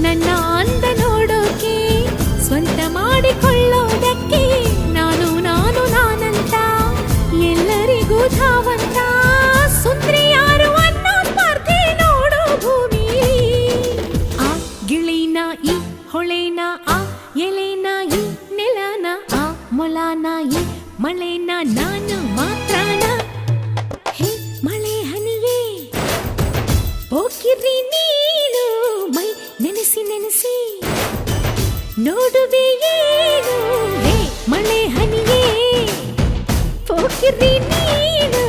ನನ್ನ ಅಂದ ನೋಡೋಕೆ ಸ್ವಂತ ಮಾಡಿಕೊಳ್ಳೋದಕ್ಕೆ ನಾನು ನಾನು ನಾನಂತ ಎಲ್ಲರಿಗೂ ಧಾವಂತ ಸುಂದ್ರಿ ಯಾರು ಅನ್ನೋ ಸ್ಪರ್ಧೆ ನೋಡೋ ಭೂಮಿ ಆ ಗಿಳಿನ ಈ ಹೊಳೆನ ಆ ಎಲೆನ ಈ ನೆಲನ ಆ ಮೊಲನ ಈ ಮಳೆನ ನಾನು ಮಾತ್ರನ ಹೇ ಮಳೆ ಹನಿಯೇ ಹೋಗಿರ್ರಿ ನೀನು ಮೈ ನೆನೆಸಿ ನೆನೆಸಿ ನೋಡುವೆ ಏನು ಹೇ ಮಳೆ ಹನಿಯೇ ಹೋಗಿರ್ರಿ ನೀನು